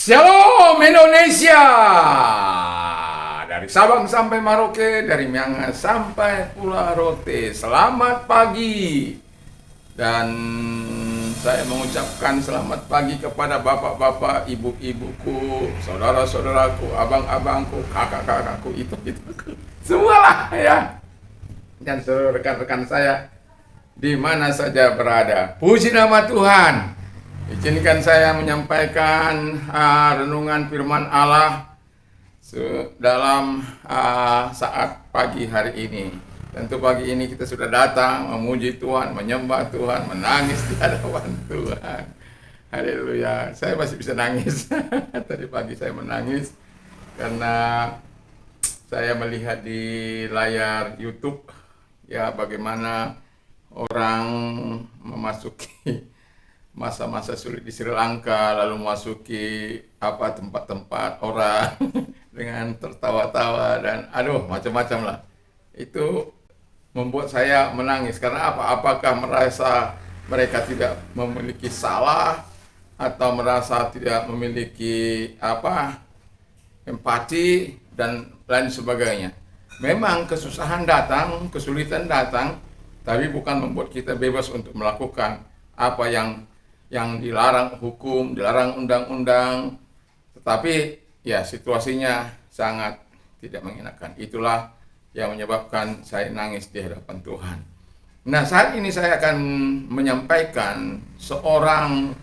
Shalom Indonesia. Dari Sabang sampai Merauke, dari Miangas sampai Pulau Rote. Selamat pagi. Dan saya mengucapkan selamat pagi kepada bapak-bapak, ibu-ibuku, saudara-saudaraku, abang-abangku, kakak-kakakku, itu semualah ya. Dan seluruh rekan-rekan saya di mana saja berada. Puji nama Tuhan. Izinkan saya menyampaikan renungan firman Allah dalam saat pagi hari ini. Tentu pagi ini kita sudah datang memuji Tuhan, menyembah Tuhan, menangis di hadapan Tuhan. Haleluya. Saya masih bisa nangis. Tadi pagi saya menangis karena saya melihat di layar YouTube ya bagaimana orang memasuki masa-masa sulit di Sri Lanka, lalu memasuki tempat-tempat orang dengan tertawa-tawa dan macam-macam lah. Itu membuat saya menangis karena apakah merasa mereka tidak memiliki salah atau merasa tidak memiliki empati dan lain sebagainya. Memang kesusahan datang, kesulitan datang, tapi bukan membuat kita bebas untuk melakukan apa yang dilarang hukum, dilarang undang-undang, tetapi ya situasinya sangat tidak mengenakan. Itulah yang menyebabkan saya nangis di hadapan Tuhan. Nah, saat ini saya akan menyampaikan seorang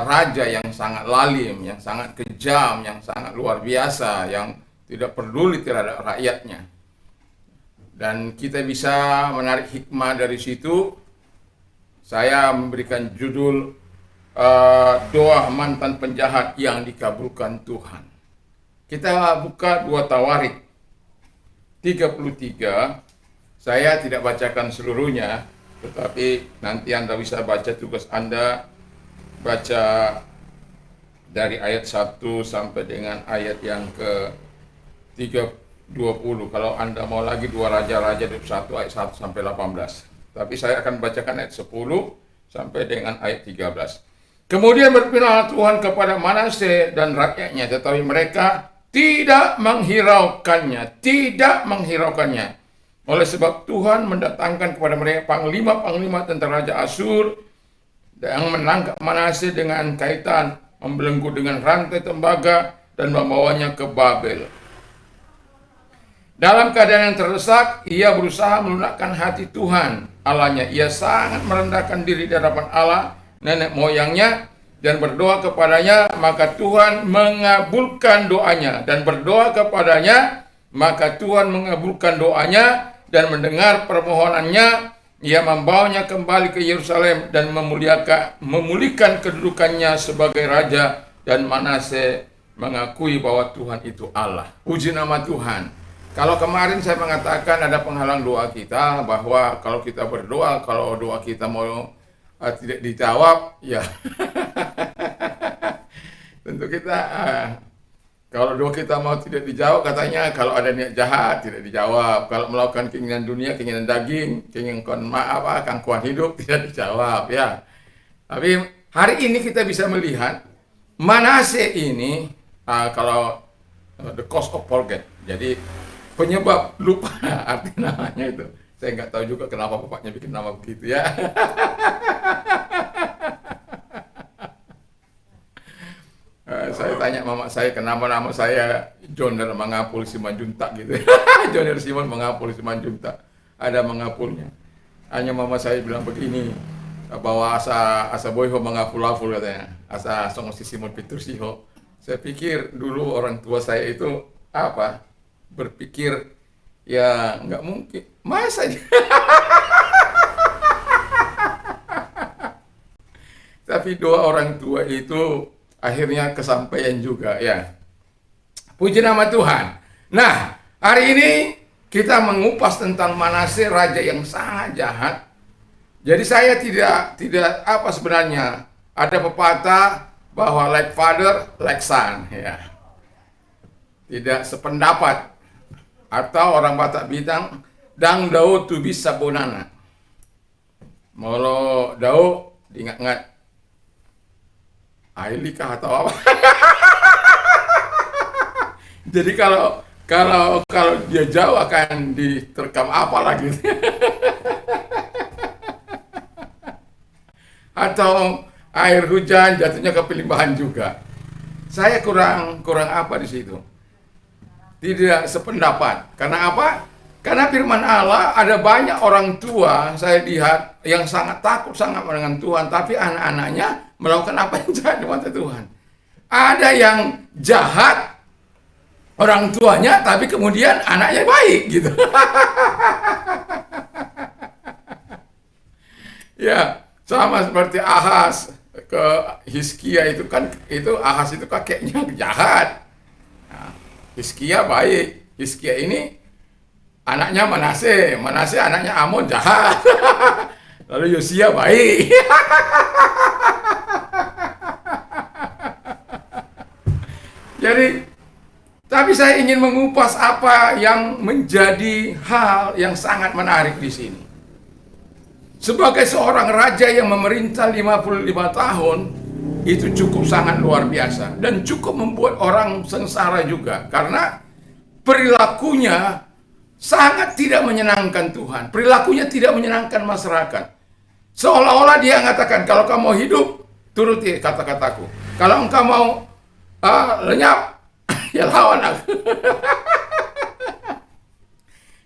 raja yang sangat lalim, yang sangat kejam, yang sangat luar biasa, yang tidak peduli terhadap rakyatnya. Dan kita bisa menarik hikmah dari situ. Saya memberikan judul doa mantan penjahat yang dikabulkan Tuhan. Kita buka 2 Tawarik 33. Saya tidak bacakan seluruhnya, tetapi nanti Anda bisa baca, tugas Anda baca dari ayat 1 sampai dengan ayat yang ke 20. Kalau Anda mau lagi 2 Raja-Raja 21 ayat 1 sampai 18. Tapi saya akan bacakan ayat 10 sampai dengan ayat 13. Kemudian berfirman Tuhan kepada Manase dan rakyatnya, tetapi mereka tidak menghiraukannya. Oleh sebab Tuhan mendatangkan kepada mereka panglima-panglima tentara Raja Asyur yang menangkap Manase dengan kaitan, membelenggu dengan rantai tembaga dan membawanya ke Babel. Dalam keadaan yang terdesak, ia berusaha melunakkan hati Tuhan Allahnya. Ia sangat merendahkan diri di hadapan Allah nenek moyangnya dan berdoa kepadanya, maka Tuhan mengabulkan doanya. Dan berdoa kepadanya, maka Tuhan mengabulkan doanya dan mendengar permohonannya. Ia membawanya kembali ke Yerusalem dan memulihkan kedudukannya sebagai raja, dan Manase mengakui bahwa Tuhan itu Allah. Puji nama Tuhan. Kalau kemarin saya mengatakan ada penghalang doa kita, bahwa kalau kita berdoa, kalau doa kita mau tidak dijawab, ya tentu kita kalau doa kita mau tidak dijawab, katanya kalau ada niat jahat tidak dijawab, kalau melakukan keinginan dunia, keinginan daging, keinginan kangkuhan hidup tidak dijawab ya. Tapi hari ini kita bisa melihat Manase ini kalau the cause of forget, jadi penyebab lupa arti namanya itu. Saya nggak tahu juga kenapa bapaknya bikin nama begitu ya. Saya tanya mama saya, kenapa nama saya Joner Mangapul Simanjuntak gitu. Joner Simon Mangapul Simanjuntak. Ada mengapulnya. Hanya mama saya bilang begini, bahwa asa boyho mangapul-apul katanya. Asa songosi Simon Pitursiho. Saya pikir dulu orang tua saya itu berpikir ya nggak mungkin, masa tapi doa orang tua itu akhirnya kesampaian juga ya. Puji nama Tuhan. Nah, hari ini kita mengupas tentang Manase, raja yang sangat jahat. Jadi saya tidak sebenarnya ada pepatah bahwa like father like son ya. Tidak sependapat. Atau orang Batak bilang, dang dau tu bisa bonana. Molo dau diingat-ingat. Ailikah atau apa? Jadi kalau dia jauh akan diterkam apa lagi? Atau air hujan jatuhnya ke Pelimbahan juga. Saya kurang kurang apa di situ? Tidak sependapat. Karena apa? Karena firman Allah ada banyak orang tua saya lihat yang sangat takut sangat dengan Tuhan, tapi anak-anaknya melakukan apa yang jahat di mata Tuhan. Ada yang jahat orang tuanya, tapi kemudian anaknya baik gitu. Ya, sama seperti Ahaz ke Hizkia itu kan, itu Ahaz itu kakeknya jahat. Nah, Hizkia baik. Hizkia ini anaknya Manase, Manase anaknya Amon jahat. Lalu Yosia baik. Jadi, tapi saya ingin mengupas apa yang menjadi hal yang sangat menarik di sini. Sebagai seorang raja yang memerintah 55 tahun, itu cukup sangat luar biasa dan cukup membuat orang sengsara juga karena perilakunya sangat tidak menyenangkan Tuhan. Perilakunya tidak menyenangkan masyarakat. Seolah-olah dia mengatakan, kalau kamu mau hidup, turuti kata-kataku. Kalau engkau mau lenyap, ya lawan aku.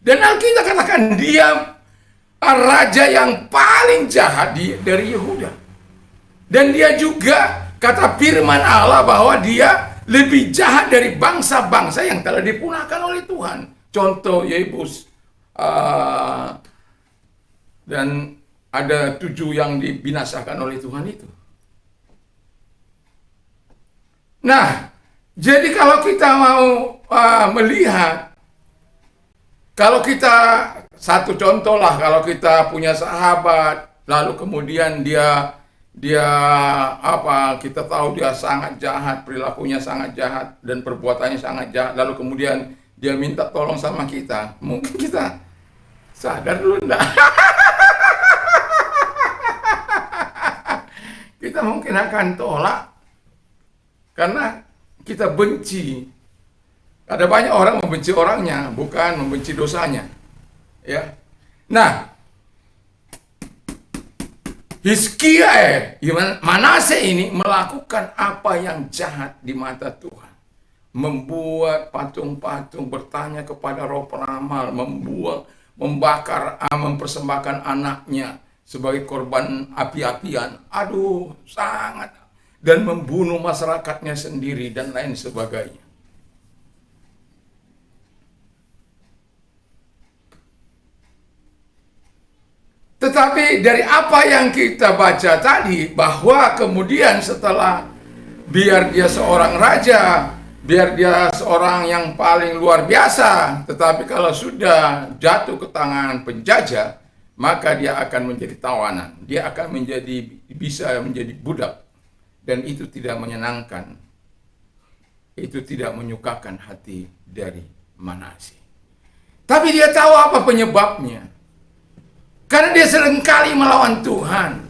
Dan Alkitab katakan dia raja yang paling jahat dari Yehuda. Dan dia juga kata firman Allah bahwa dia lebih jahat dari bangsa-bangsa yang telah dipunahkan oleh Tuhan. Contoh Yebus, dan ada 7 yang dibinasakan oleh Tuhan itu. Nah, jadi kalau kita mau melihat, kalau kita satu contoh lah, kalau kita punya sahabat, lalu kemudian dia kita tahu dia sangat jahat, perilakunya sangat jahat dan perbuatannya sangat jahat, lalu kemudian dia minta tolong sama kita, mungkin kita sadar dulu enggak? Kita mungkin akan tolak karena kita benci. Ada banyak orang membenci orangnya, bukan membenci dosanya. Ya. Nah, Hizkia, Manase ini melakukan apa yang jahat di mata Tuhan. Membuat patung-patung, bertanya kepada roh peramal, membakar, mempersembahkan anaknya sebagai korban api-apian. Aduh, sangat. Dan membunuh masyarakatnya sendiri dan lain sebagainya. Tetapi dari apa yang kita baca tadi, bahwa kemudian setelah biar dia seorang raja, biar dia seorang yang paling luar biasa, tetapi kalau sudah jatuh ke tangan penjajah, maka dia akan menjadi tawanan. Dia akan bisa menjadi budak. Dan itu tidak menyenangkan. Itu tidak menyukakan hati dari Manase. Tapi dia tahu apa penyebabnya. Karena dia seringkali melawan Tuhan,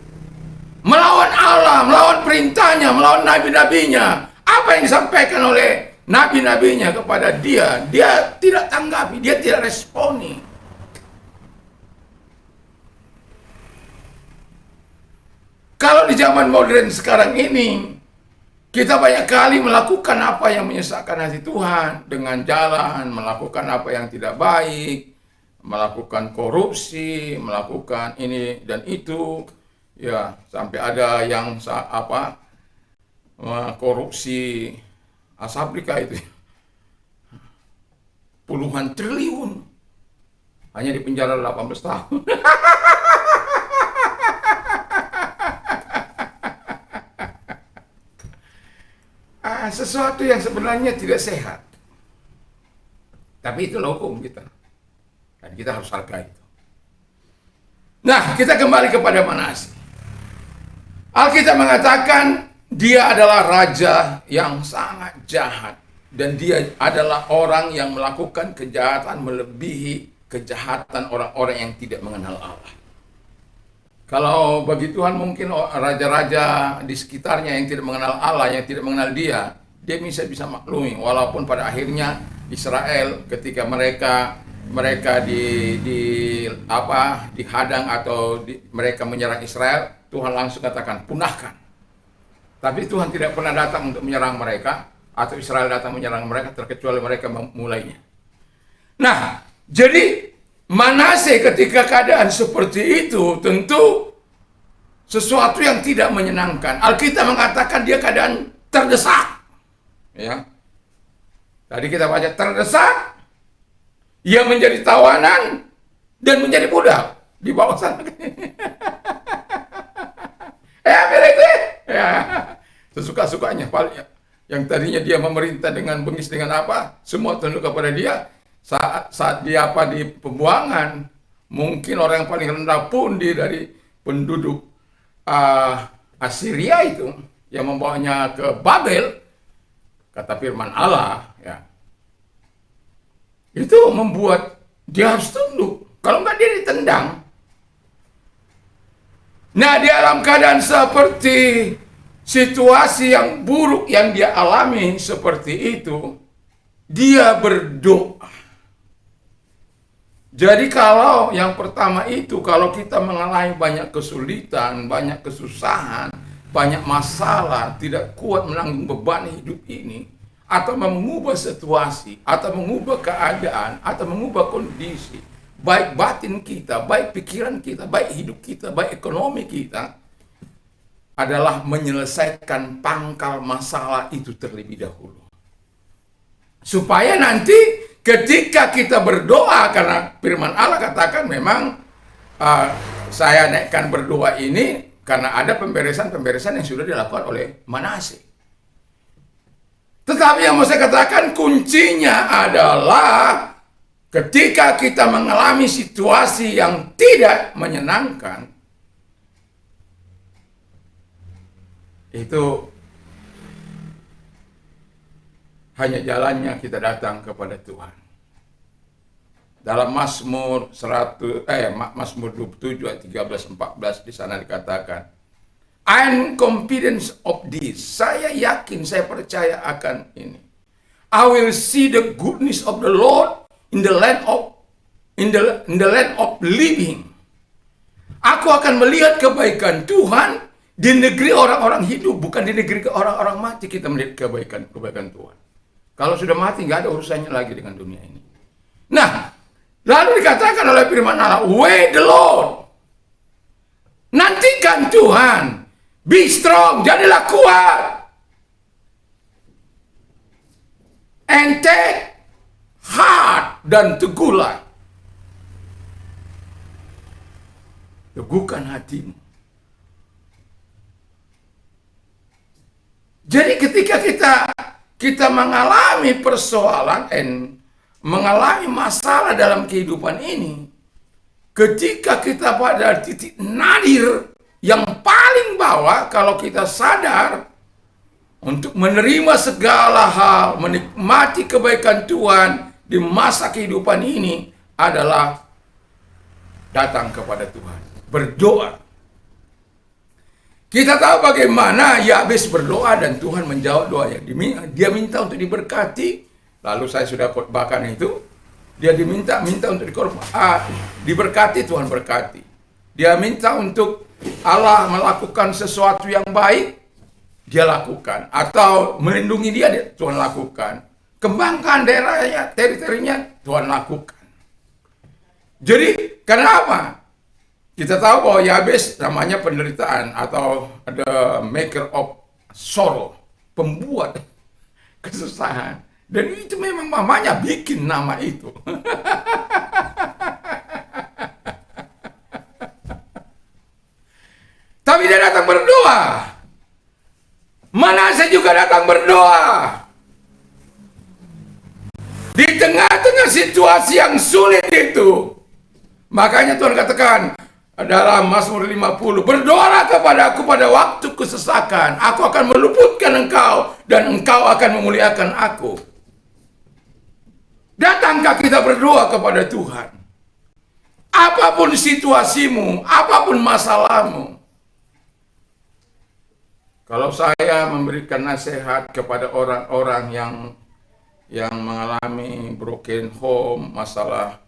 melawan Allah, melawan perintahnya, melawan nabi-nabinya. Apa yang disampaikan oleh nabi-nabinya kepada dia, dia tidak tanggapi, dia tidak responi. Kalau di zaman modern sekarang ini, kita banyak kali melakukan apa yang menyesakkan hati Tuhan dengan jalan, melakukan apa yang tidak baik, melakukan korupsi, melakukan ini dan itu, ya sampai ada yang korupsi Asabrika itu puluhan triliun hanya di penjara 18 tahun. Sesuatu yang sebenarnya tidak sehat, tapi itulah hukum kita. Dan kita harus hargai itu. Nah, kita kembali kepada Manase. Alkitab mengatakan dia adalah raja yang sangat jahat. Dan dia adalah orang yang melakukan kejahatan melebihi kejahatan orang-orang yang tidak mengenal Allah. Kalau bagi Tuhan mungkin raja-raja di sekitarnya yang tidak mengenal Allah, yang tidak mengenal dia dia bisa maklumi, walaupun pada akhirnya Israel ketika mereka dihadang atau mereka menyerang Israel, Tuhan langsung katakan punahkan. Tapi Tuhan tidak pernah datang untuk menyerang mereka atau Israel datang menyerang mereka terkecuali mereka memulainya. Nah, jadi Manase ketika keadaan seperti itu tentu sesuatu yang tidak menyenangkan. Alkitab mengatakan dia keadaan terdesak. Ya. Tadi kita baca terdesak, ia menjadi tawanan dan menjadi budak di bawah sana. Ya, sesuka-sukanya. Yang tadinya dia memerintah dengan bengis dengan apa, semua tunduk kepada dia. Saat dia di pembuangan, mungkin orang yang paling rendah pun dari penduduk Assyria itu yang membawanya ke Babel, kata firman Allah, ya, itu membuat dia harus tunduk. Kalau enggak dia ditendang. Nah, di dalam keadaan seperti situasi yang buruk yang dia alami seperti itu, dia berdoa. Jadi kalau yang pertama itu, kalau kita mengalami banyak kesulitan, banyak kesusahan, banyak masalah, tidak kuat menanggung beban hidup ini, atau mengubah situasi, atau mengubah keadaan, atau mengubah kondisi, baik batin kita, baik pikiran kita, baik hidup kita, baik ekonomi kita, adalah menyelesaikan pangkal masalah itu terlebih dahulu. Supaya nanti ketika kita berdoa, karena firman Allah katakan memang saya naikkan berdoa ini karena ada pemberesan-pemberesan yang sudah dilakukan oleh Manase. Tetapi yang mau saya katakan kuncinya adalah ketika kita mengalami situasi yang tidak menyenangkan, itu hanya jalannya kita datang kepada Tuhan. Dalam Mazmur 27 ayat 13-14 di sana dikatakan, I'm confident of this. Saya yakin, saya percaya akan ini. I will see the goodness of the Lord in the land of living. Aku akan melihat kebaikan Tuhan di negeri orang-orang hidup, bukan di negeri orang-orang mati. Kita melihat kebaikan Tuhan. Kalau sudah mati, nggak ada urusannya lagi dengan dunia ini. Nah, lalu dikatakan oleh firman Allah, wait the Lord. Nantikan Tuhan. Be strong, jadilah kuat. And take heart, dan teguhlah. Teguhkan hatimu. Jadi ketika kita mengalami persoalan mengalami masalah dalam kehidupan ini, ketika kita pada titik nadir yang paling bawah, kalau kita sadar untuk menerima segala hal, menikmati kebaikan Tuhan di masa kehidupan ini adalah datang kepada Tuhan, berdoa. Kita tahu bagaimana Yabes berdoa dan Tuhan menjawab doanya. Dia minta untuk diberkati, lalu saya sudah khotbahkan itu. Dia minta untuk diberkati, Tuhan berkati. Dia minta untuk Allah melakukan sesuatu yang baik, dia lakukan. Atau melindungi dia, Tuhan lakukan. Kembangkan daerahnya, teritorinya, Tuhan lakukan. Jadi, kenapa? Kita tahu bahwa Yabes namanya penderitaan atau the maker of sorrow, pembuat kesusahan. Dan itu memang mamanya bikin nama itu. Tapi dia datang berdoa. Manase juga datang berdoa. Di tengah-tengah situasi yang sulit itu. Makanya Tuhan katakan dalam Mazmur 50, berdoalah kepadaku pada waktu kesesakan, aku akan meluputkan engkau, dan engkau akan memuliakan aku. Datangkah kita berdoa kepada Tuhan? Apapun situasimu, apapun masalahmu, Kalau saya memberikan nasihat kepada orang-orang yang mengalami broken home, masalah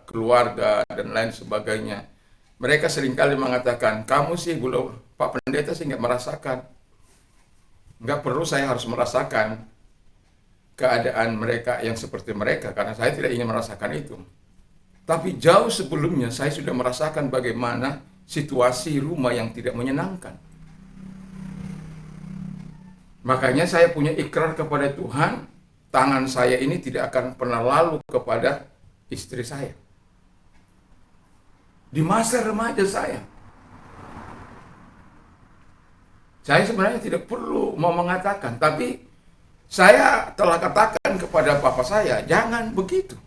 keluarga dan lain sebagainya, mereka seringkali mengatakan, kamu sih belum, Pak Pendeta sih nggak merasakan, nggak perlu saya harus merasakan keadaan mereka yang seperti mereka, karena saya tidak ingin merasakan itu. Tapi jauh sebelumnya saya sudah merasakan bagaimana situasi rumah yang tidak menyenangkan. Makanya saya punya ikrar kepada Tuhan, tangan saya ini tidak akan pernah lalu kepada istri saya. Di masa remaja saya sebenarnya tidak perlu mau mengatakan, tapi saya telah katakan kepada papa saya, jangan begitu.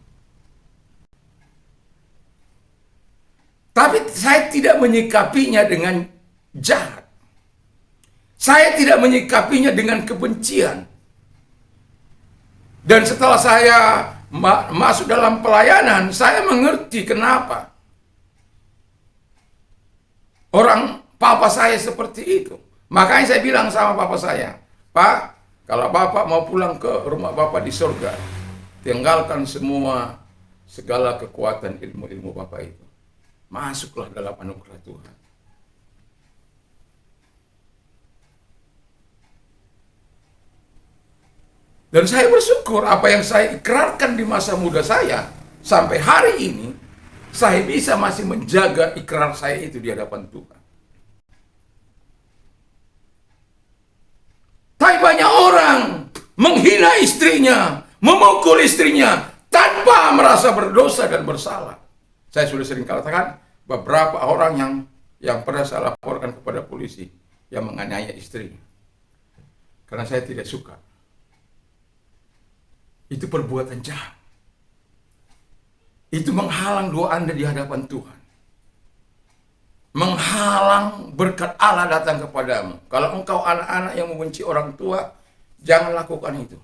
Tapi saya tidak menyikapinya dengan jahat. Saya tidak menyikapinya dengan kebencian. Dan setelah saya masuk dalam pelayanan, saya mengerti kenapa orang papa saya seperti itu. Makanya saya bilang sama papa saya, Pak, kalau Bapak mau pulang ke rumah Bapak di surga, tinggalkan segala kekuatan ilmu-ilmu Bapak itu. Masuklah dalam anugerah Tuhan. Dan saya bersyukur apa yang saya ikrarkan di masa muda saya, sampai hari ini, saya bisa masih menjaga ikrar saya itu di hadapan Tuhan. Tapi banyak orang menghina istrinya, memukul istrinya, tanpa merasa berdosa dan bersalah. Saya sudah sering katakan, beberapa orang yang pernah saya laporkan kepada polisi, yang menganiaya istrinya. Karena saya tidak suka. Itu perbuatan jahat. Itu menghalang doa Anda di hadapan Tuhan. Menghalang berkat Allah datang kepadamu. Kalau engkau anak-anak yang membenci orang tua, jangan lakukan itu.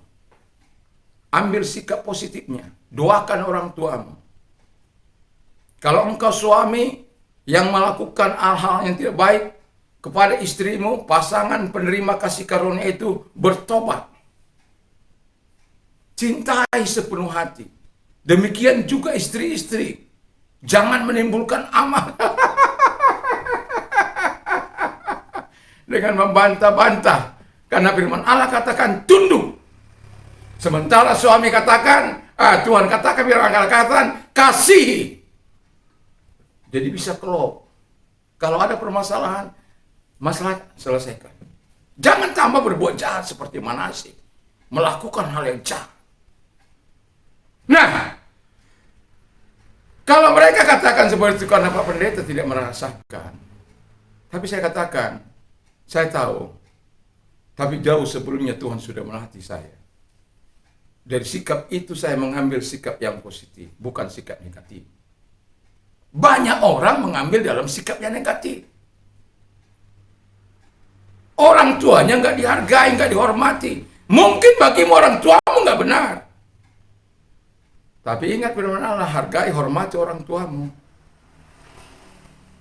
Ambil sikap positifnya. Doakan orang tuamu. Kalau engkau suami yang melakukan hal-hal yang tidak baik kepada istrimu, pasangan penerima kasih karunia itu bertobat. Cintai sepenuh hati. Demikian juga istri-istri. Jangan menimbulkan amarah dengan membantah-bantah. Karena firman Allah katakan tunduk. Sementara suami katakan, Tuhan katakan, firman Allah katakan kasihi. Jadi bisa klop. Kalau ada permasalahan, masalah selesaikan. Jangan tambah berbuat jahat seperti Manasye. Melakukan hal yang jahat. Nah, kalau mereka katakan seperti itu karena Pak Pendeta tidak merasakan. Tapi saya katakan, saya tahu. Tapi jauh sebelumnya Tuhan sudah melatih saya. Dari sikap itu saya mengambil sikap yang positif, bukan sikap negatif. Banyak orang mengambil dalam sikap yang negatif. Orang tuanya nggak dihargai, nggak dihormati. Mungkin bagimu orang tuamu nggak benar. Tapi ingat firman Allah, hargai, hormati orang tuamu.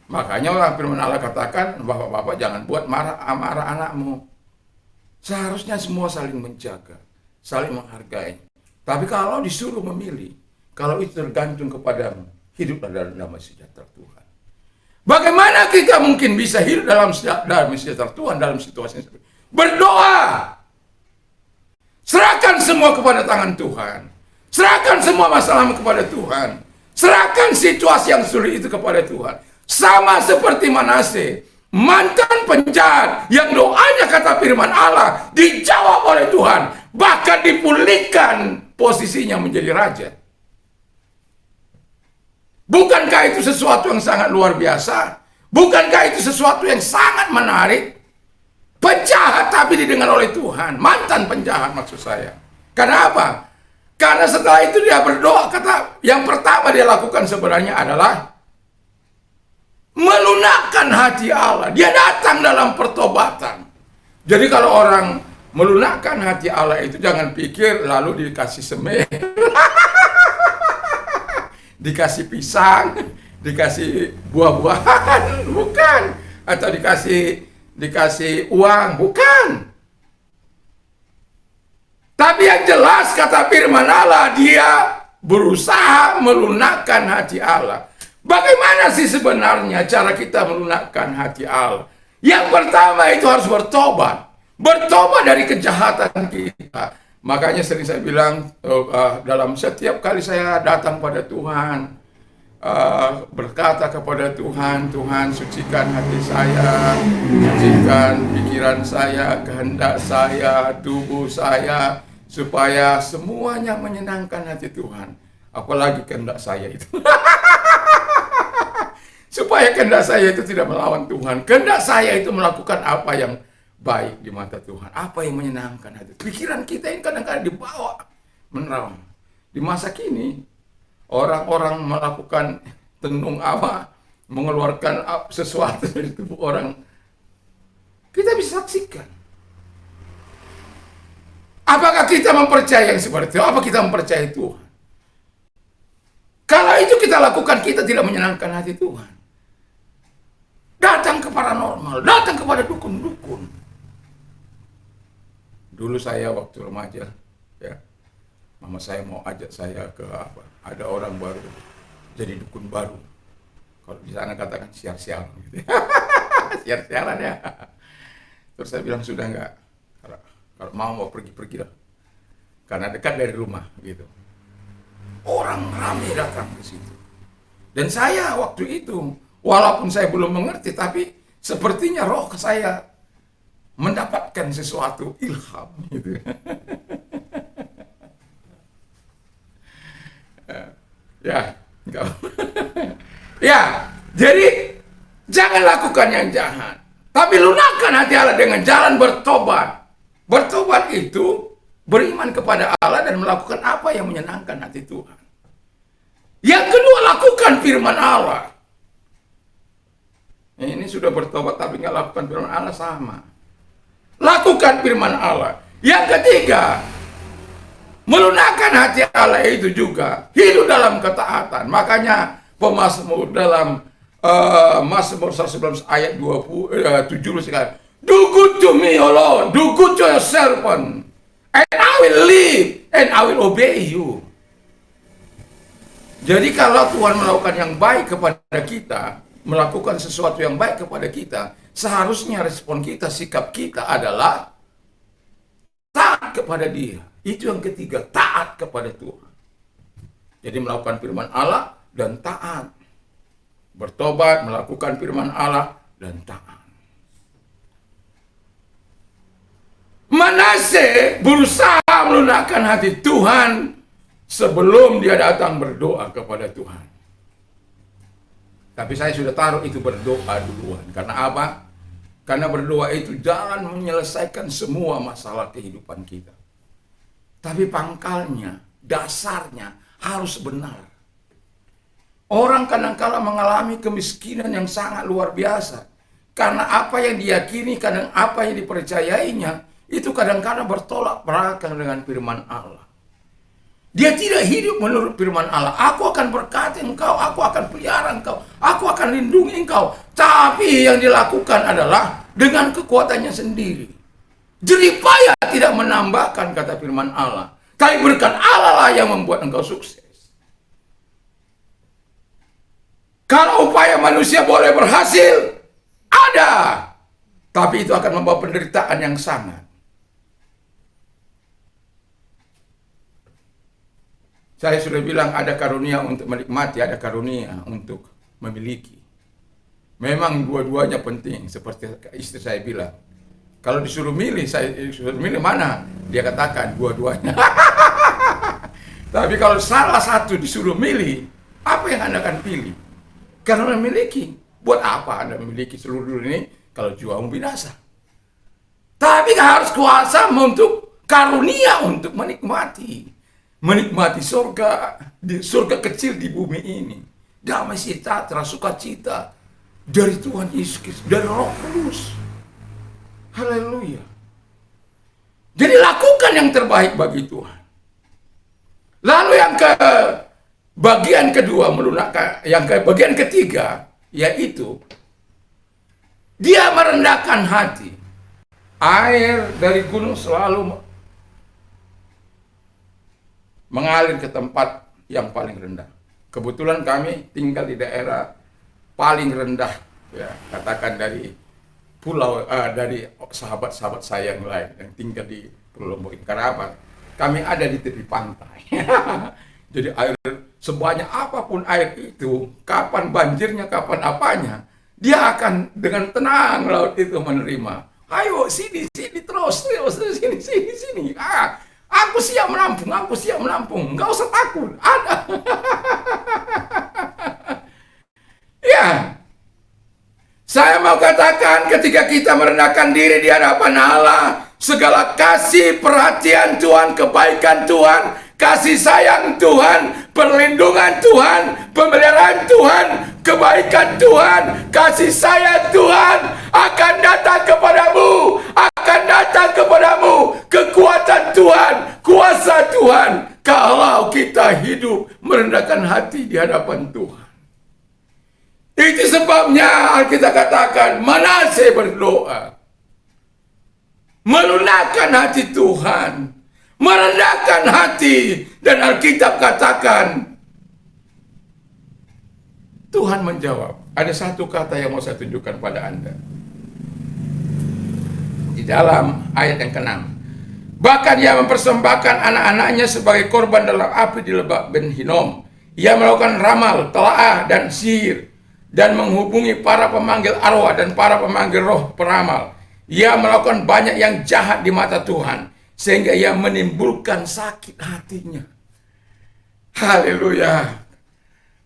Makanya orang firman Allah katakan, bapak-bapak jangan buat marah anakmu. Seharusnya semua saling menjaga, saling menghargai. Tapi kalau disuruh memilih, kalau itu tergantung kepadamu, hiduplah dalam damai sejahtera Tuhan. Bagaimana kita mungkin bisa hidup dalam damai sejahtera Tuhan dalam situasi seperti ini? Berdoa. Serahkan semua kepada tangan Tuhan. Serahkan semua masalahmu kepada Tuhan. Serahkan situasi yang sulit itu kepada Tuhan. Sama seperti Manasye, mantan penjahat yang doanya kata firman Allah dijawab oleh Tuhan. Bahkan dipulihkan posisinya menjadi raja. Bukankah itu sesuatu yang sangat luar biasa? Bukankah itu sesuatu yang sangat menarik? Penjahat tapi didengar oleh Tuhan. Mantan penjahat maksud saya. Karena apa? Karena setelah itu dia berdoa, kata yang pertama dia lakukan sebenarnya adalah melunakkan hati Allah. Dia datang dalam pertobatan. Jadi kalau orang melunakkan hati Allah itu jangan pikir lalu dikasih semen, dikasih pisang, dikasih buah-buahan, bukan. Atau dikasih dikasih uang, bukan. Tapi yang jelas kata firman Allah, dia berusaha melunakkan hati Allah. Bagaimana sih sebenarnya cara kita melunakkan hati Allah? Yang pertama itu harus bertobat. Bertobat dari kejahatan kita. Makanya sering saya bilang, dalam setiap kali saya datang pada Tuhan, berkata kepada Tuhan, Tuhan sucikan hati saya, sucikan pikiran saya, kehendak saya, tubuh saya, supaya semuanya menyenangkan hati Tuhan. Apalagi kehendak saya itu. Supaya kehendak saya itu tidak melawan Tuhan. Kehendak saya itu melakukan apa yang baik di mata Tuhan. Apa yang menyenangkan hati. Pikiran kita ini kadang-kadang dibawa meneram. Di masa kini, orang-orang melakukan tenung apa, mengeluarkan sesuatu dari tubuh orang. Kita bisa saksikan. Apakah kita mempercayai yang seperti itu? Apa kita mempercayai Tuhan? Kalau itu kita lakukan, kita tidak menyenangkan hati Tuhan. Datang ke paranormal, datang kepada dukun-dukun. Dulu saya waktu remaja, ya, mama saya mau ajak saya ke apa? Ada orang baru, jadi dukun baru. Kalau di sana katakan siar-siaran, gitu. Siar-siaran ya. Terus saya bilang sudah enggak, kalau mau pergi-pergi lah, karena dekat dari rumah, gitu. Orang ramai datang ke situ. Dan saya waktu itu, walaupun saya belum mengerti, tapi sepertinya roh saya mendapatkan sesuatu ilham gitu. Ya, enggak. Ya, jadi jangan lakukan yang jahat, tapi lunakkan hati Allah dengan jalan bertobat. Bertobat itu beriman kepada Allah dan melakukan apa yang menyenangkan hati Tuhan. Yang kedua, lakukan firman Allah. Ini sudah bertobat tapi nggak lakukan firman Allah, sama. Lakukan firman Allah. Yang ketiga, melunakkan hati Allah itu juga hidup dalam ketaatan. Makanya pemazmur dalam Mazmur 111 ayat 17 sekali. Do good to me, O Lord. Do good to your servant. And I will live and I will obey you. Jadi kalau Tuhan melakukan yang baik kepada kita, melakukan sesuatu yang baik kepada kita, seharusnya respon kita, sikap kita adalah taat kepada Dia. Itu yang ketiga, taat kepada Tuhan. Jadi melakukan firman Allah dan taat. Bertobat, melakukan firman Allah dan taat. Manase berusaha melunakkan hati Tuhan sebelum dia datang berdoa kepada Tuhan. Tapi saya sudah taruh itu berdoa duluan. Karena apa? Karena berdoa itu jalan menyelesaikan semua masalah kehidupan kita. Tapi pangkalnya, dasarnya harus benar. Orang kadang-kala mengalami kemiskinan yang sangat luar biasa. Karena apa yang diyakini, kadang apa yang dipercayainya, itu kadang-kadang bertolak belakang dengan firman Allah. Dia tidak hidup menurut firman Allah. Aku akan berkati engkau, aku akan pelihara engkau, aku akan lindungi engkau. Tapi yang dilakukan adalah dengan kekuatannya sendiri. Jeripaya tidak menambahkan, kata firman Allah. Tapi berkat Allah lah yang membuat engkau sukses. Kalau upaya manusia boleh berhasil, ada. Tapi itu akan membawa penderitaan yang sangat. Saya sudah bilang ada karunia untuk menikmati, ada karunia untuk memiliki. Memang dua-duanya penting, seperti istri saya bilang. Kalau disuruh milih, saya disuruh milih mana? Dia katakan dua-duanya. Tapi kalau salah satu disuruh milih, apa yang Anda akan pilih? Karena memiliki. Buat apa Anda memiliki seluruh dunia ini kalau jiwamu binasa? Tapi harus kuasa untuk karunia untuk menikmati. Menikmati surga, surga kecil di bumi ini. Damai sejahtera, sukacita dari Tuhan Yesus Kristus, dari Roh Kudus. Haleluya. Jadi lakukan yang terbaik bagi Tuhan. Lalu yang bagian kedua melunakkan, bagian ketiga yaitu Dia merendahkan hati. Air dari gunung selalu mengalir ke tempat yang paling rendah. Kebetulan kami tinggal di daerah paling rendah, ya, katakan dari pulau, dari sahabat-sahabat saya yang lain yang tinggal di Pulau Lombok. Karena apa? Kami ada di tepi pantai. Jadi air sebanyak apapun air itu, kapan banjirnya, kapan apanya, dia akan dengan tenang laut itu menerima. Ayo sini terus sini. Aku siap menampung. Enggak usah takut. Ada. Ya, saya mau katakan ketika kita merendahkan diri di hadapan Allah, segala kasih perhatian Tuhan, kebaikan Tuhan, kasih sayang Tuhan, perlindungan Tuhan, pemeliharaan Tuhan, kebaikan Tuhan, kasih sayang Tuhan akan datang kepadamu, kekuatan Tuhan, kuasa Tuhan, kalau kita hidup merendahkan hati di hadapan Tuhan. Itu sebabnya Alkitab katakan Manase berdoa, melunakkan hati Tuhan, merendahkan hati, dan Alkitab katakan Tuhan menjawab. Ada satu kata yang mau saya tunjukkan pada Anda di dalam ayat yang ke-6. Bahkan ia mempersembahkan anak-anaknya sebagai korban dalam api di Lebak Ben Hinom. Ia melakukan ramal, telaah, dan sihir, dan menghubungi para pemanggil arwah dan para pemanggil roh peramal. Ia melakukan banyak yang jahat di mata Tuhan, sehingga ia menimbulkan sakit hatinya. Haleluya.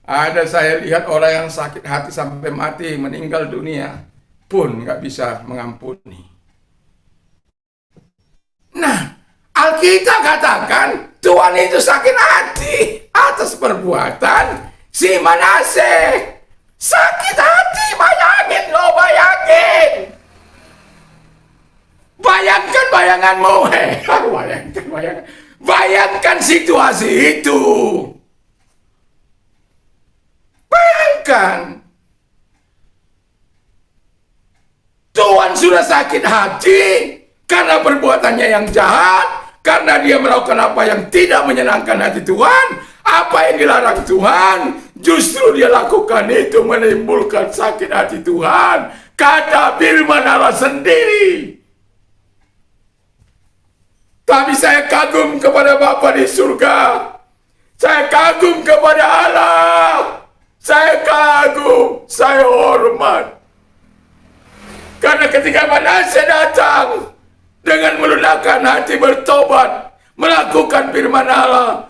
Ada saya lihat orang yang sakit hati sampai mati, meninggal dunia, pun nggak bisa mengampuni. Nah, Alkitab katakan Tuhan itu sakit hati atas perbuatan si Manase. Sakit hati, bayangin. Bayangkan bayanganmu. Bayangkan situasi itu. Bayangkan. Tuhan sudah sakit hati karena perbuatannya yang jahat, karena dia melakukan apa yang tidak menyenangkan hati Tuhan. Apa yang dilarang Tuhan, justru dia lakukan itu menimbulkan sakit hati Tuhan. Kata firman Allah sendiri. Tapi saya kagum kepada Bapa di surga. Saya kagum kepada Allah. Saya kagum, saya hormat. Karena ketika Manase datang dengan melunakkan hati, bertobat, melakukan firman Allah,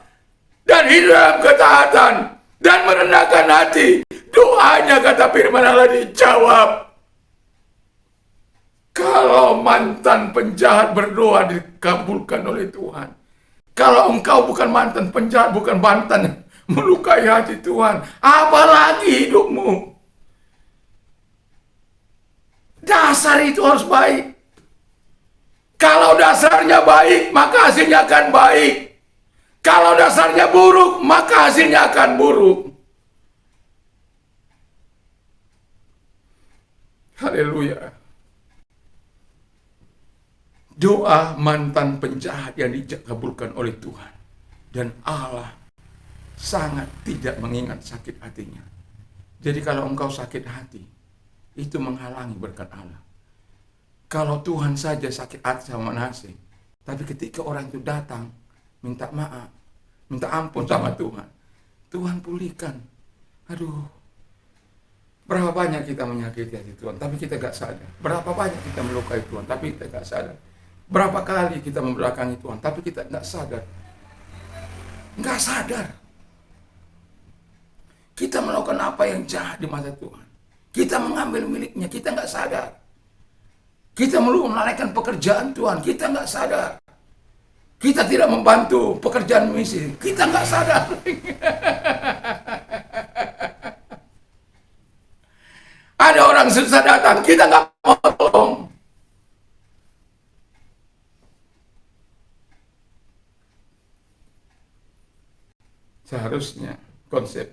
dan hidup dalam ketaatan, dan merendahkan hati, doanya, kata firman Allah, dijawab. Kalau mantan penjahat berdoa, dikabulkan oleh Tuhan. Kalau engkau bukan mantan penjahat, bukan mantan melukai hati Tuhan, apalagi hidupmu. Dasar itu harus baik. Kalau dasarnya baik, maka hasilnya akan baik. Kalau dasarnya buruk, maka hasilnya akan buruk. Haleluya. Doa mantan penjahat yang dikabulkan oleh Tuhan. Dan Allah sangat tidak mengingat sakit hatinya. Jadi kalau engkau sakit hati, itu menghalangi berkat Allah. Kalau Tuhan saja sakit hati sama Manase, tapi ketika orang itu datang, minta maaf, minta ampun sama Tuhan, Tuhan pulihkan. Aduh, berapa banyak kita menyakiti hati Tuhan, tapi kita gak sadar. Berapa banyak kita melukai Tuhan, tapi kita gak sadar. Berapa kali kita membelakangi Tuhan, tapi kita gak sadar. Gak sadar. Kita melakukan apa yang jahat di mata Tuhan. Kita mengambil miliknya, kita gak sadar. Kita melalaikan pekerjaan Tuhan, kita nggak sadar. Kita tidak membantu pekerjaan misi, kita nggak sadar. Ada orang susah datang, kita nggak mau tolong. Seharusnya konsep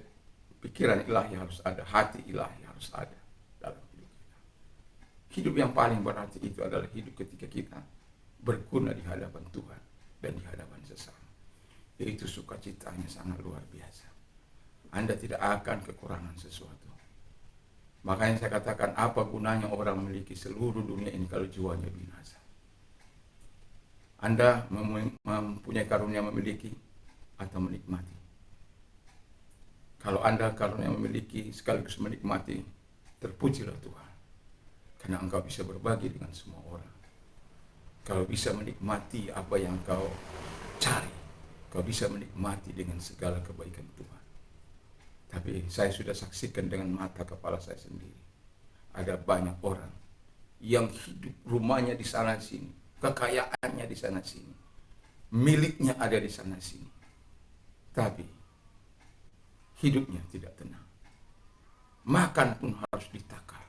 pikiran ilahi harus ada, hati ilahi harus ada dalam hidup kita. Hidup yang paling berarti itu adalah hidup ketika kita berguna di hadapan Tuhan dan di hadapan sesama. Yaitu sukacitanya sangat luar biasa. Anda tidak akan kekurangan sesuatu. Makanya saya katakan, apa gunanya orang memiliki seluruh dunia ini kalau jiwanya binasa? Anda mempunyai karunia memiliki atau menikmati. Kalau Anda karunia memiliki sekaligus menikmati, terpujilah Tuhan. Karena engkau bisa berbagi dengan semua orang. Kau bisa menikmati apa yang kau cari. Kau bisa menikmati dengan segala kebaikan Tuhan. Tapi saya sudah saksikan dengan mata kepala saya sendiri. Ada banyak orang yang hidup rumahnya di sana sini, kekayaannya di sana sini, miliknya ada di sana sini. Tapi hidupnya tidak tenang. Makan pun harus ditakar.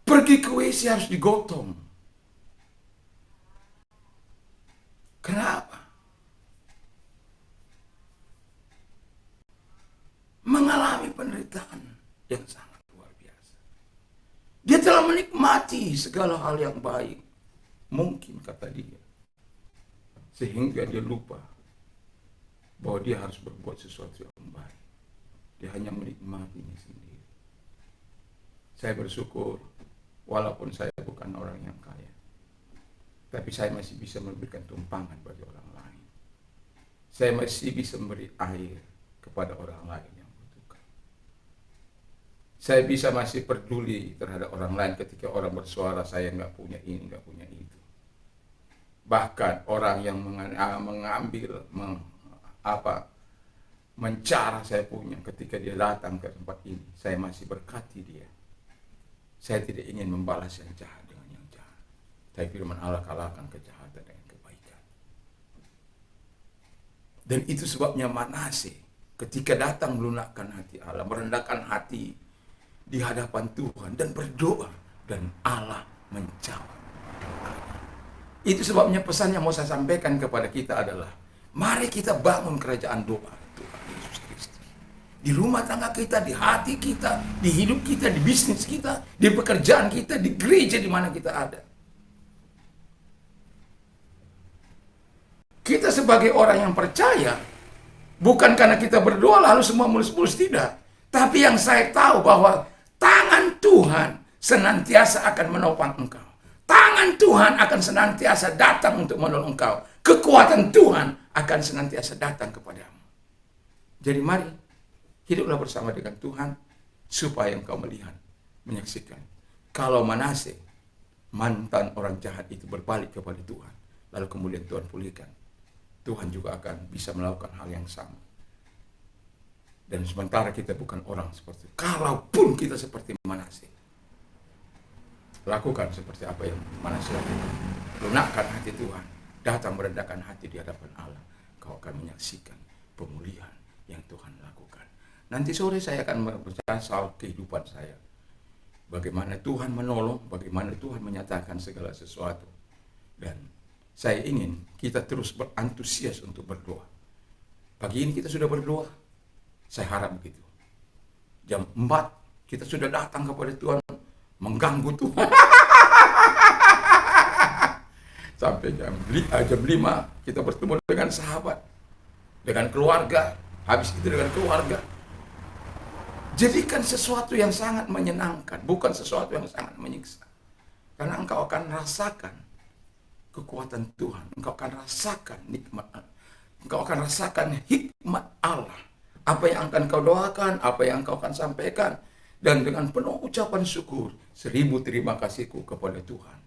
Pergi ke WC harus digotong. Kenapa? Mengalami penderitaan yang sangat luar biasa. Dia telah menikmati segala hal yang baik. Mungkin kata dia. Sehingga dia lupa bahwa dia harus berbuat sesuatu yang baik. Dia hanya menikmatinya sendiri. Saya bersyukur walaupun saya bukan orang yang kaya. Tapi saya masih bisa memberikan tumpangan bagi orang lain. Saya masih bisa memberi air kepada orang lain yang membutuhkan. Saya bisa masih peduli terhadap orang lain ketika orang bersuara, saya nggak punya ini, nggak punya itu. Bahkan orang yang mengambil, mencara saya punya ketika dia datang ke tempat ini, saya masih berkati dia. Saya tidak ingin membalas yang jahat dengan yang jahat. Tapi firman Allah kalahkan kejahatan dengan kebaikan. Dan itu sebabnya Manase ketika datang melunakkan hati Allah, merendahkan hati di hadapan Tuhan dan berdoa, dan Allah menjawab. Itu sebabnya pesan yang mau saya sampaikan kepada kita adalah, mari kita bangun kerajaan doa Tuhan Yesus Kristus. Di rumah tangga kita, di hati kita, di hidup kita, di bisnis kita, di pekerjaan kita, di gereja di mana kita ada. Kita sebagai orang yang percaya, bukan karena kita berdoa lalu semua mulus-mulus, tidak. Tapi yang saya tahu bahwa tangan Tuhan senantiasa akan menopang engkau. Tangan Tuhan akan senantiasa datang untuk menolong engkau. Kekuatan Tuhan akan senantiasa datang kepadamu. Jadi mari, hiduplah bersama dengan Tuhan, supaya engkau melihat, menyaksikan. Kalau Manase, mantan orang jahat itu berbalik kepada Tuhan, lalu kemudian Tuhan pulihkan, Tuhan juga akan bisa melakukan hal yang sama. Dan sementara kita bukan orang seperti itu. Kalaupun kita seperti Manase, lakukan seperti apa yang Manase lakukan. Lunakkan hati Tuhan, datang merendahkan hati di hadapan Allah. Kau akan menyaksikan pemulihan yang Tuhan lakukan. Nanti sore saya akan berbicara soal kehidupan saya. Bagaimana Tuhan menolong, bagaimana Tuhan menyatakan segala sesuatu. Dan saya ingin kita terus berantusias untuk berdoa. Pagi ini kita sudah berdoa. Saya harap begitu. Jam 4 kita sudah datang kepada Tuhan, mengganggu Tuhan. Sampai jam 5 kita bertemu dengan sahabat, dengan keluarga. Habis itu dengan keluarga. Jadikan sesuatu yang sangat menyenangkan, bukan sesuatu yang sangat menyiksa. Karena engkau akan rasakan kekuatan Tuhan, engkau akan rasakan nikmat, engkau akan rasakan hikmat Allah. Apa yang akan kau doakan, apa yang kau akan sampaikan, dan dengan penuh ucapan syukur, 1000 terima kasihku kepada Tuhan,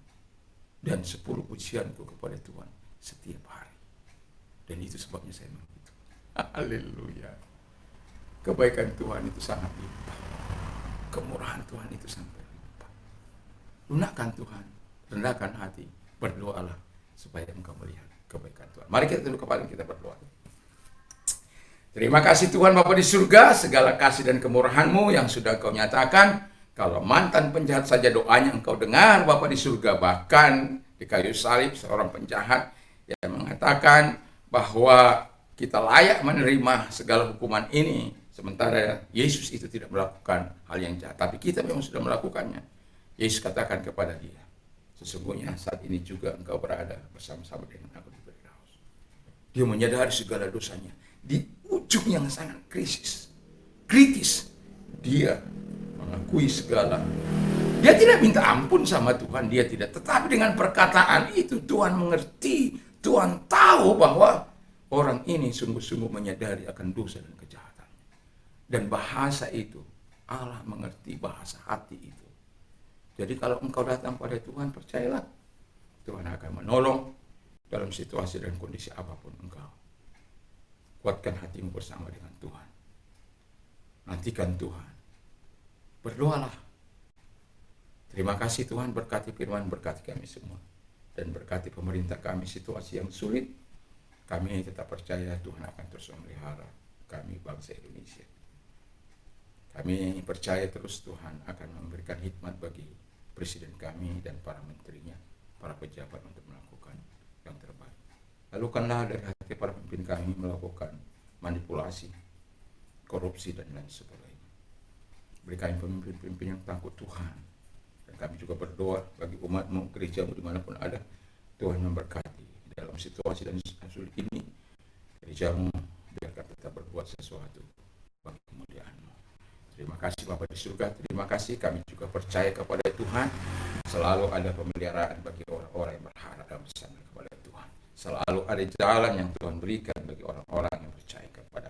dan 10 pujianku kepada Tuhan setiap hari. Dan itu sebabnya saya begitu. Haleluya. Kebaikan Tuhan itu sangat limpah, kemurahan Tuhan itu sampai limpah. Lunakkan Tuhan, rendahkan hati, berdoalah supaya engkau melihat kebaikan Tuhan. Mari kita tunduk kepala kita berdoa. Terima kasih Tuhan Bapa di surga, segala kasih dan kemurahan-Mu yang sudah Kau nyatakan. Kalau mantan penjahat saja doanya Engkau dengar Bapa di surga. Bahkan di kayu salib seorang penjahat yang mengatakan bahwa kita layak menerima segala hukuman ini Sementara Yesus itu tidak melakukan hal yang jahat, tapi kita memang sudah melakukannya. Yesus katakan kepada dia, sesungguhnya saat ini juga engkau berada bersama-sama dengan aku di Firdaus. Dia menyadari segala dosanya. Di ujung yang sangat kritis, dia mengakui segala. Dia tidak minta ampun sama Tuhan, dia tidak. Tetapi dengan perkataan itu Tuhan mengerti, Tuhan tahu bahwa orang ini sungguh-sungguh menyadari akan dosa dan kejahatan. Dan bahasa itu, Allah mengerti bahasa hati itu. Jadi kalau engkau datang pada Tuhan, percayalah, Tuhan akan menolong dalam situasi dan kondisi apapun engkau. Kuatkan hatimu bersama dengan Tuhan. Nantikan Tuhan. Berdoalah. Terima kasih Tuhan, berkati firman, berkati kami semua. Dan berkati pemerintah kami situasi yang sulit. Kami tetap percaya Tuhan akan terus memelihara kami bangsa Indonesia. Kami percaya terus Tuhan akan memberikan hikmat bagi presiden kami dan para menterinya, para pejabat untuk melakukan yang terbaik. Lakukanlah dari hati para pemimpin kami melakukan manipulasi, korupsi, dan lain sebagainya. Beri kami pemimpin-pemimpin yang takut Tuhan. Dan kami juga berdoa bagi umatmu, gerejamu dimanapun ada. Tuhan memberkati dalam situasi dan sulit ini. Gerejamu biarkan tetap berbuat sesuatu bagi kemuliaan-Mu. Terima kasih Bapa di surga, terima kasih. Kami juga percaya kepada Tuhan. Selalu ada pemeliharaan bagi orang-orang yang berharap dan bersandar kepada Tuhan. Selalu ada jalan yang Tuhan berikan bagi orang-orang yang percaya kepada.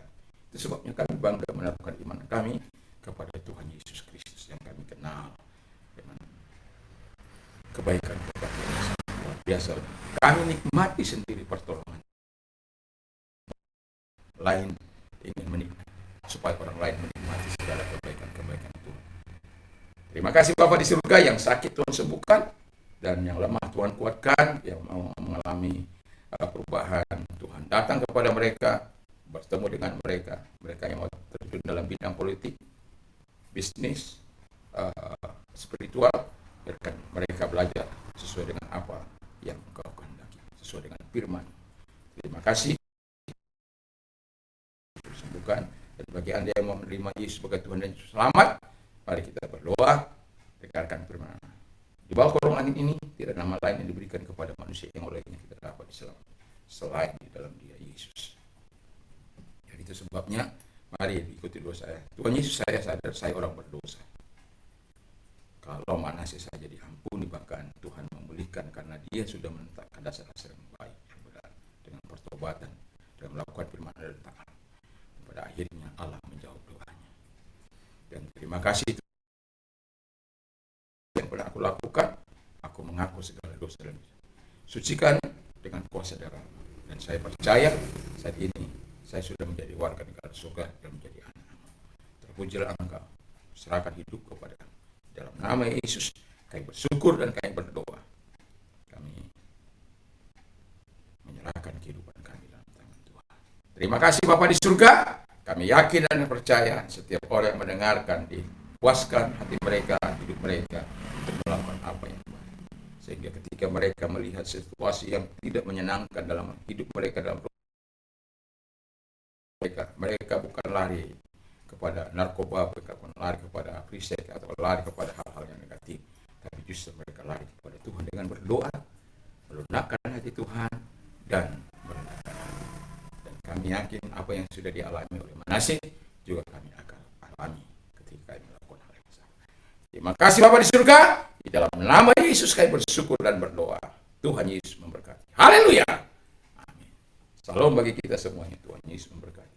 Itu sebabnya kami bangga menaruhkan iman kami kepada Tuhan Yesus Kristus yang kami kenal dengan kebaikan yang sangat luar biasa. Kami nikmati sendiri pertolongan. Lain ingin menikmati, supaya orang lain menikmati segala kebaikan-kebaikan Tuhan. Terima kasih Bapa di surga, yang sakit Tuhan sembuhkan, dan yang lemah Tuhan kuatkan, yang mau mengalami perubahan Tuhan datang kepada mereka, bertemu dengan mereka yang mau terjun dalam bidang politik, bisnis, spiritual, biarkan mereka belajar sesuai dengan apa yang Engkau kehendaki, sesuai dengan firman. Terima kasih. Sembuhkan. Dan bagi Anda yang mau menerima Yesus sebagai Tuhan dan Yesus selamat, mari kita berdoa, dengarkan firman. Di bawah kolong langit ini tidak nama lain yang diberikan kepada manusia yang olehnya kita dapat diselamatkan selain di dalam Dia Yesus. Jadi itu sebabnya mari ikuti doa saya. Tuhan Yesus, saya sadar saya orang berdosa. Kalau Manasye saja diampuni, bahkan Tuhan memulihkan karena Dia sudah menetapkan dasar-dasar yang baik, yang benar, dengan pertobatan dan melakukan firman dan taat. Pada akhirnya Allah menjawab doanya. Dan terima kasih yang pernah aku lakukan. Aku mengaku segala dosa dan sucikan dengan kuasa darah-Mu. Dan saya percaya saat ini saya sudah menjadi warga negara surga dan menjadi anak-Mu. Terpujilah Engkau. Serahkan hidup kepada Kami. Dalam nama Yesus kami bersyukur dan kami berdoa. Kami menyerahkan kehidupan kami dalam tangan Tuhan. Terima kasih Bapa di surga. Kami yakin dan percaya setiap orang yang mendengarkan dipuaskan hati mereka, hidup mereka untuk melakukan apa yang baik. Sehingga ketika mereka melihat situasi yang tidak menyenangkan dalam hidup mereka, dalam mereka bukan lari kepada narkoba, bukan lari kepada krisek atau lari kepada hal-hal yang negatif, tapi justru mereka lari kepada Tuhan dengan berdoa, melunakkan hati Tuhan dan merendahkan hati. Kami yakin apa yang sudah dialami oleh Manasye juga kami akan alami ketika kami melakukan hal yang sama. Terima kasih Bapa di surga. Di dalam nama Yesus kami bersyukur dan berdoa. Tuhan Yesus memberkati. Haleluya. Amin. Salam bagi kita semuanya. Tuhan Yesus memberkati.